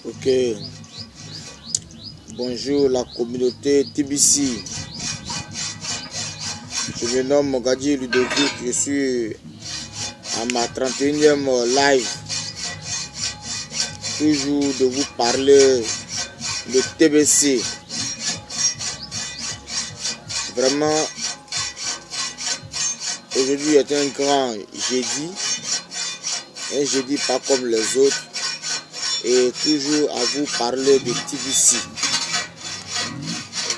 Ok, bonjour la communauté TBC. Je me nomme Gadi Ludovic, je suis à ma 31e live. Toujours de vous parler de TBC. Vraiment, aujourd'hui est un grand jeudi. Un jeudi pas comme les autres. Et toujours à vous parler de TBC.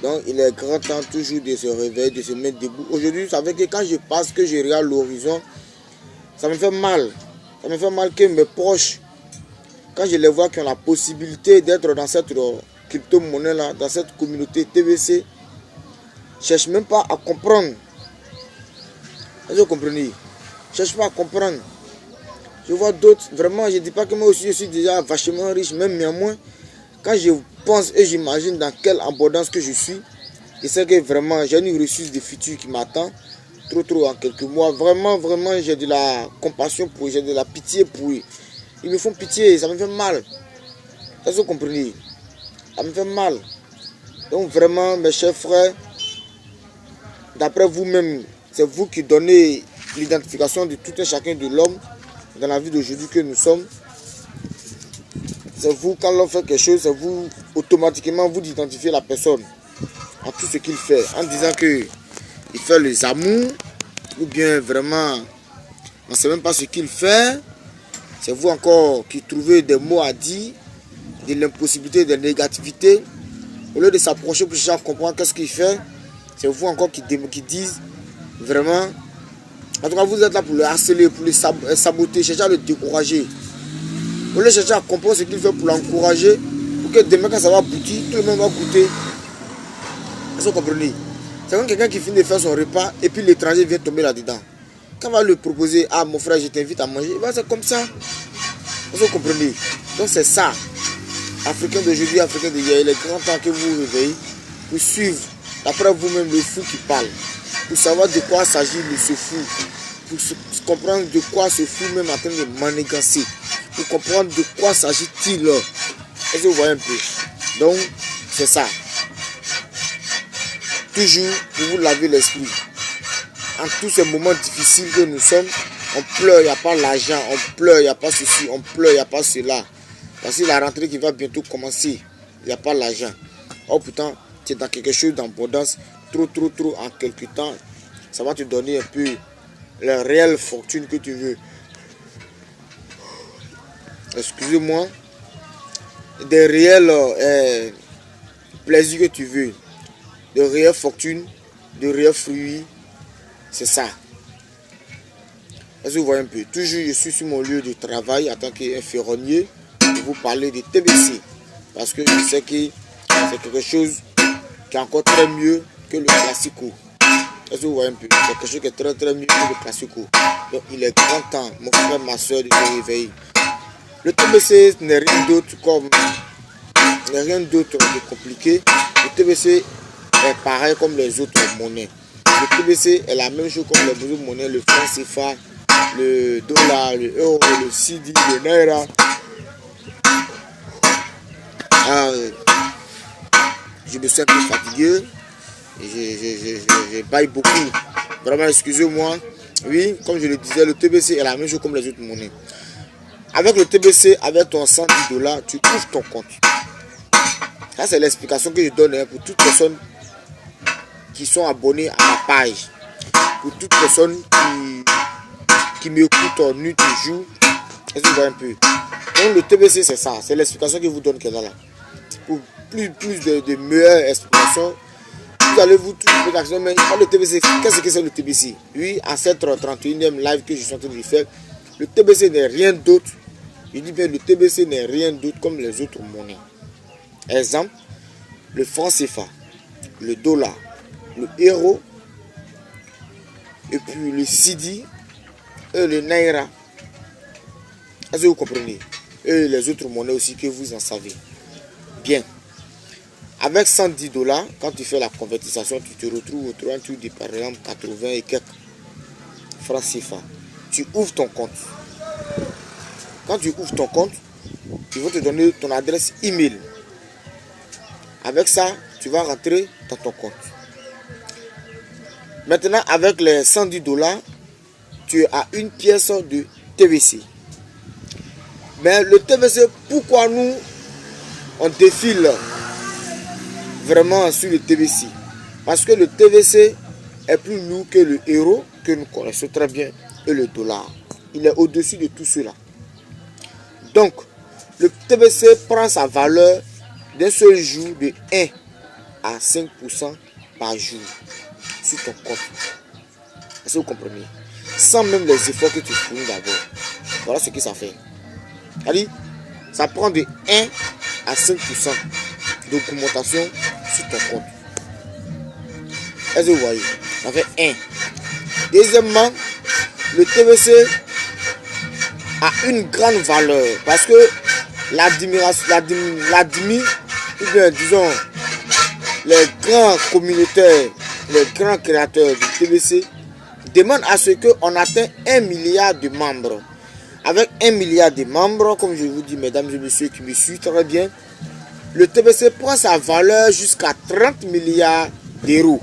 Donc il est grand temps toujours de se réveiller, de se mettre debout. Aujourd'hui, vous savez que quand je passe, que je regarde l'horizon, ça me fait mal. Ça me fait mal que mes proches, quand je les vois qui ont la possibilité d'être dans cette crypto-monnaie là, dans cette communauté TBC, ne cherchent même pas à comprendre. Est-ce que vous comprenez? Ne cherchent pas à comprendre. Je vois d'autres, vraiment, je ne dis pas que moi aussi je suis déjà vachement riche, même néanmoins, quand je pense et j'imagine dans quelle abondance que je suis, je sais que vraiment j'ai une ressource de futur qui m'attend, trop en quelques mois. Vraiment, j'ai de la compassion pour eux, j'ai de la pitié pour eux. Ils me font pitié, ça me fait mal. Est-ce que vous comprenez? Ça me fait mal. Donc vraiment, mes chers frères, d'après vous-même, c'est vous qui donnez l'identification de tout un chacun de l'homme dans la vie d'aujourd'hui que nous sommes. C'est vous, quand l'on fait quelque chose, c'est vous, automatiquement, vous identifiez la personne en tout ce qu'il fait, en disant qu'il fait les amours, ou bien vraiment, on ne sait même pas ce qu'il fait. C'est vous encore qui trouvez des mots à dire, de l'impossibilité, de la négativité. Au lieu de s'approcher pour chercher à comprendre qu'est-ce qu'il fait, c'est vous encore qui disent vraiment. En tout cas, vous êtes là pour le harceler, pour le saboter, chercher à le décourager. Au lieu de chercher à comprendre ce qu'il fait pour l'encourager, pour que demain, quand ça va aboutir, tout le monde va goûter. Est-ce que vous comprenez? C'est comme quelqu'un qui finit de faire son repas et puis l'étranger vient tomber là-dedans. Quand on va lui proposer, ah mon frère, je t'invite à manger, c'est comme ça. Est-ce que vous comprenez? Donc c'est ça. Africain d'aujourd'hui, Africain d'hier, il est grand temps que vous vous réveillez pour suivre, d'après vous-même, le fou qui parle. Pour savoir de quoi s'agit ce fou. Pour comprendre de quoi ce fou même est en train de manigancer. Pour comprendre de quoi s'agit-il. Est-ce que vous voyez un peu? Donc, c'est ça. Toujours pour vous laver l'esprit. En tous ces moments difficiles que nous sommes, on pleure, il n'y a pas l'argent, on pleure, il n'y a pas ceci, on pleure, il n'y a pas cela. Parce que la rentrée qui va bientôt commencer, il n'y a pas l'argent. Or pourtant, tu es dans quelque chose d'abondance, trop en quelques temps, ça va te donner un peu la réelle fortune que tu veux. Excusez-moi, des réels plaisirs que tu veux, de réelles fortunes, de réels fruits, c'est ça. Est-ce que vous voyez un peu? Toujours, je suis sur mon lieu de travail en tant que ferronnier pour vous parler de TBC. Parce que je sais que c'est quelque chose qui est encore très mieux que le classico. Est-ce que vous voyez un peu? C'est quelque chose qui est très mieux que le classico. Donc il est grand temps, mon frère, ma soeur, de se réveiller. Le TBC n'est rien d'autre de compliqué. Le TBC est pareil comme les autres monnaies. Le TBC est la même chose comme les autres monnaies, le franc CFA, le dollar, le euro, le CD, le naira. Je me sens un peu fatigué. Je baille beaucoup. Vraiment, excusez-moi. Oui, comme je le disais, le TBC est la même chose comme les autres monnaies. Avec le TBC, avec ton $110, tu ouvres ton compte. Ça, c'est l'explication que je donne pour toutes les personnes qui sont abonnées à ma page. Pour toutes les personnes qui m'écoutent en nuit et jour. Est-ce que vous voyez un peu? Donc, le TBC, c'est ça. C'est l'explication que je vous donne qui est là. Pour plus de meilleures explications, vous allez vous trouver l'action. Mais le TBC, qu'est-ce que c'est le TBC? Oui, à cette 31e live que je suis en train de faire, le TBC n'est rien d'autre. Je dis bien, le TBC n'est rien d'autre comme les autres monnaies. Exemple, le franc CFA, le dollar, le euro, et puis le CD, et le naira. Est-ce que vous comprenez? Et les autres monnaies aussi que vous en savez. Bien. Avec $110, quand tu fais la convertissation, tu te retrouves autour de par exemple 80 et quelques francs CFA. Tu ouvres ton compte. Quand tu ouvres ton compte, ils vont te donner ton adresse email. Avec ça, tu vas rentrer dans ton compte. Maintenant, avec les 110 $, tu as une pièce de TVC. Mais le TVC, pourquoi nous, on défile vraiment sur le TVC? Parce que le TVC est plus lourd que le euro, que nous connaissons très bien, et le dollar. Il est au-dessus de tout cela. Donc, le TVC prend sa valeur d'un seul jour de 1 à 5% par jour sur ton compte. Est-ce que vous comprenez? Sans même les efforts que tu fournis d'abord. Voilà ce que ça fait. C'est-à-dire, ça prend de 1 à 5% d'augmentation sur ton compte. Est-ce que vous voyez? Ça fait 1. Deuxièmement, le TVC a une grande valeur parce que l'admi, ou bien disons les grands communautaires, les grands créateurs du TVC demandent à ce qu'on atteigne 1 milliard de membres. Avec 1 milliard de membres, comme je vous dis, mesdames et messieurs qui me suivent très bien, le TVC prend sa valeur jusqu'à 30 milliards d'euros.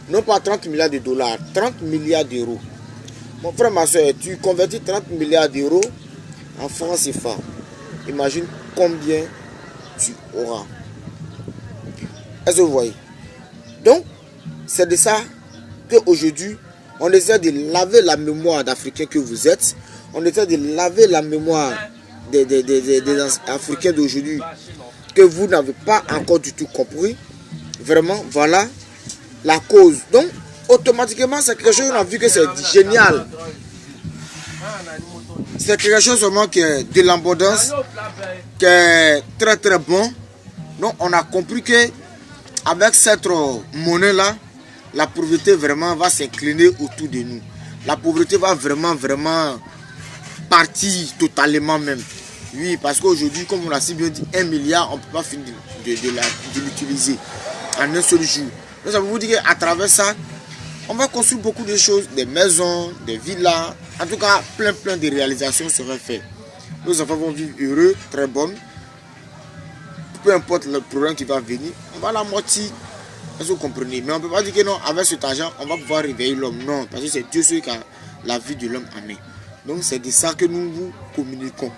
Non pas 30 milliards de dollars, 30 milliards d'euros. Mon frère, ma soeur, tu convertis 30 milliards d'euros en francs CFA. Imagine combien tu auras. Est-ce que vous voyez? Donc, c'est de ça qu'aujourd'hui, on essaie de laver la mémoire d'Africains que vous êtes. On essaie de laver la mémoire des Africains d'aujourd'hui que vous n'avez pas encore du tout compris. Vraiment, voilà la cause. Donc, automatiquement, c'est quelque chose qu'on a vu que c'est génial. C'est quelque chose seulement qui est de l'abondance, qui est très très bon. Donc, on a compris que avec cette monnaie-là, la pauvreté vraiment va s'incliner autour de nous. La pauvreté va vraiment partir totalement même. Oui, parce qu'aujourd'hui, comme on l'a si bien dit, 1 milliard, on ne peut pas finir de l'utiliser en un seul jour. Donc ça veut vous dire qu'à travers ça, on va construire beaucoup de choses, des maisons, des villas, en tout cas plein de réalisations seraient faites. Nos enfants vont vivre heureux, très bonnes. Peu importe le problème qui va venir, on va la moitié. Est-ce que vous comprenez? Mais on ne peut pas dire que non, avec cet argent, on va pouvoir réveiller l'homme. Non, parce que c'est Dieu celui qui a la vie de l'homme en main. Donc c'est de ça que nous vous communiquons.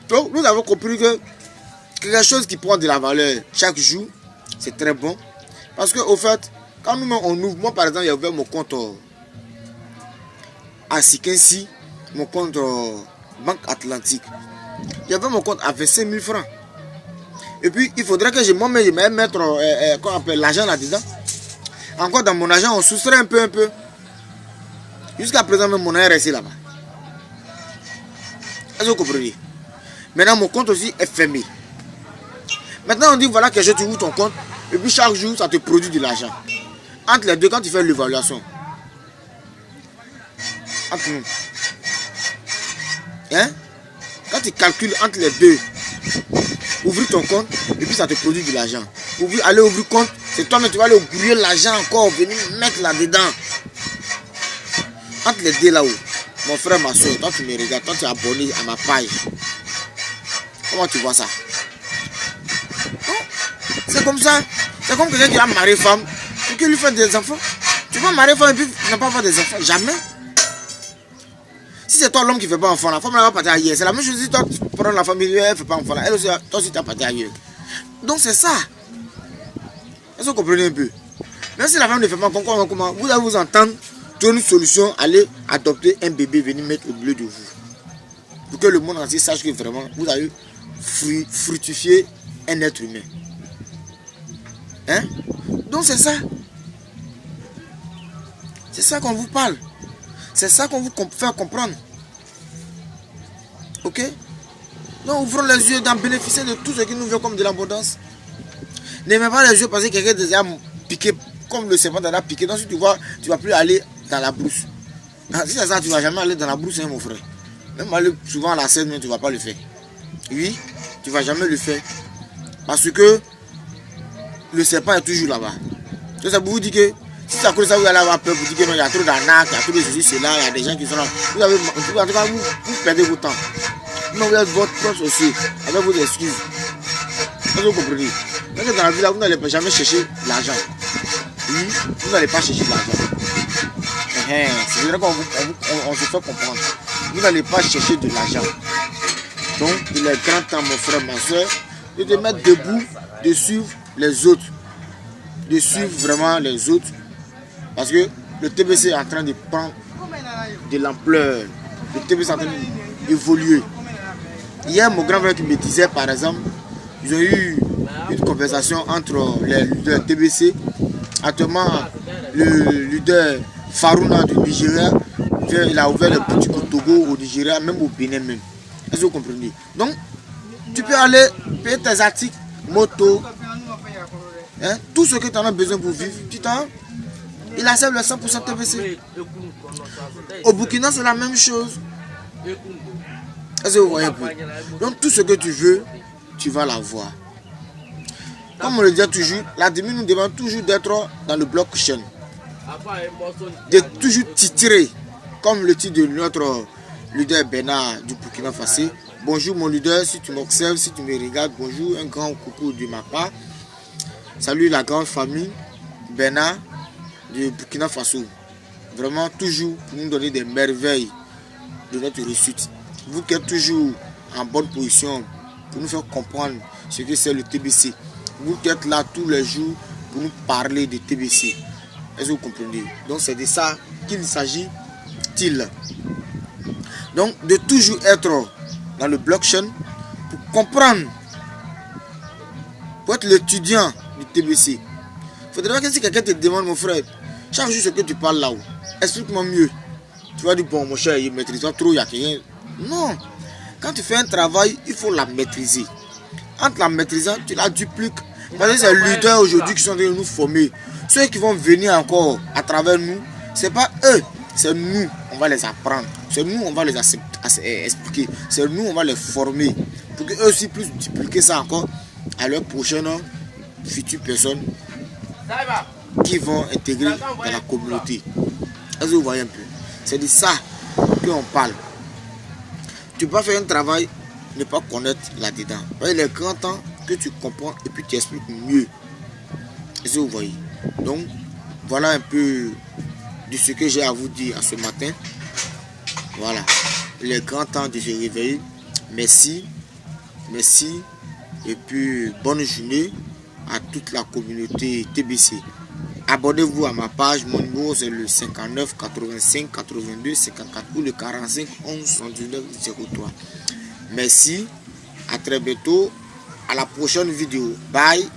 Donc nous avons compris que quelque chose qui prend de la valeur chaque jour, c'est très bon. Parce que au fait, quand nous on ouvre, moi par exemple, j'ai ouvert mon compte à Sikensi, mon compte Banque Atlantique. J'avais mon compte à 25 000 francs. Et puis il faudrait que moi-même je m'aille mettre l'argent là-dedans. Encore dans mon argent, on soustrait un peu. Jusqu'à présent, même mon argent est resté là-bas. Est-ce que vous comprenez? Maintenant, mon compte aussi est fermé. Maintenant, on dit voilà que tu ouvres ton compte. Et puis chaque jour, ça te produit de l'argent. Entre les deux, quand tu fais l'évaluation. Entre nous. Hein? Quand tu calcules entre les deux, ouvrir ton compte, et puis ça te produit de l'argent. Aller ouvrir compte, c'est toi-même, tu vas aller grouiller l'argent encore, venir mettre là-dedans. Entre les deux là-haut, mon frère, ma soeur, toi tu me regardes, toi tu es abonné à ma page. Comment tu vois ça? C'est comme ça. C'est comme quelqu'un qui a marié femme, et qui lui fait des enfants. Tu vas marier femme et puis ne pas avoir des enfants. Jamais. Si c'est toi l'homme qui ne fait pas enfant, la femme elle va partir ailleurs. C'est la même chose si toi tu prends la famille, elle ne fait pas enfant. Elle aussi, toi aussi tu as parti ailleurs. Donc c'est ça. Est-ce que vous comprenez un peu? Même si la femme ne fait pas comment vous allez vous entendre, trouver une solution, aller adopter un bébé, venir mettre au milieu de vous. Pour que le monde entier sache que vraiment vous avez fructifié un être humain. Hein? Donc c'est ça. C'est ça qu'on vous parle. C'est ça qu'on vous fait comprendre. Ok? Donc ouvrons les yeux d'en bénéficier de tout ce qui nous vient comme de l'abondance. N'aimez pas les yeux parce que quelqu'un déjà piqué comme le serpent t'a piqué. Donc si tu vois, tu ne vas plus aller dans la brousse. Si c'est ça, tu ne vas jamais aller dans la brousse, hein, mon frère. Même aller souvent à la scène, mais tu ne vas pas le faire. Oui, tu ne vas jamais le faire. Parce que le serpent est toujours là-bas. Donc ça vous dit que si ça cause ça, vous allez avoir peur, vous dites que non, il y a trop d'arnaques, il y a trop de ceci, cela, il y a des gens qui sont là. En tout cas, vous perdez votre temps. Non, vous êtes votre proche aussi, avec vos excuses. Vous comprenez? Parce que dans la vie, là, vous n'allez jamais chercher l'argent. Oui, vous n'allez pas chercher l'argent. C'est vrai qu'on se fait comprendre. Vous n'allez pas chercher de l'argent. Donc, il est grand temps, mon frère, ma soeur, de te mettre debout, de suivre les autres. De suivre vraiment les autres. Parce que le TBC est en train de prendre de l'ampleur. Le TBC est en train d'évoluer. Hier, mon grand frère qui me disait, par exemple, ils ont eu une conversation entre les leaders TBC. Actuellement, le leader Farouna du Nigeria, il a ouvert le petit au Togo, au Nigeria, même au Bénin même. Est-ce que vous comprenez? Donc, tu peux aller payer tes articles, moto, hein, tout ce que tu en as besoin pour vivre, tu t'en. Il accepte le 100% TBC. Au Burkina, c'est la même chose. Est-ce que vous voyez un peu? Donc, tout ce que tu veux, tu vas l'avoir. Comme on le dit toujours, l'admin nous demande toujours d'être dans le blockchain. De toujours titrer, comme le titre de notre leader Bernard du Burkina Faso. Bonjour mon leader, si tu m'observes, si tu me regardes, bonjour, un grand coucou de ma part. Salut la grande famille Bernard du Burkina Faso. Vraiment toujours pour nous donner des merveilles de notre réussite. Vous qui êtes toujours en bonne position pour nous faire comprendre ce que c'est le TBC. Vous qui êtes là tous les jours pour nous parler de TBC. Est-ce que vous comprenez? Donc c'est de ça qu'il s'agit-il. Donc de toujours être dans le blockchain pour comprendre, pour être l'étudiant du TBC. Il faudrait que si quelqu'un te demande, mon frère, chaque jour ce que tu parles là-haut, explique-moi mieux. Tu vas dire, bon mon cher, il maîtrise pas trop, il n'y a rien. Non. Quand tu fais un travail, il faut la maîtriser. En te la maîtrisant, tu la dupliques. Parce que c'est les leaders aujourd'hui qui sont en train de nous former. Ceux qui vont venir encore à travers nous, ce n'est pas eux, c'est nous, on va les apprendre. C'est nous, on va les expliquer. C'est nous, on va les former. Pour qu'eux aussi puissent dupliquer ça encore à leurs prochaines futures personnes qui vont intégrer dans la communauté. Est-ce que vous voyez un peu? C'est de ça qu'on parle. Tu peux pas faire un travail, ne pas connaître là-dedans. Il est grand temps que tu comprends et puis tu expliques mieux. Est-ce que vous voyez? Donc, voilà un peu de ce que j'ai à vous dire à ce matin. Voilà. Il est grand temps de se réveiller. Merci. Merci. Et puis, bonne journée à toute la communauté TBC. Abonnez-vous à ma page. Mon numéro, c'est le 59 85 82 54 ou le 45 11 79 03. Merci. À très bientôt. À la prochaine vidéo. Bye.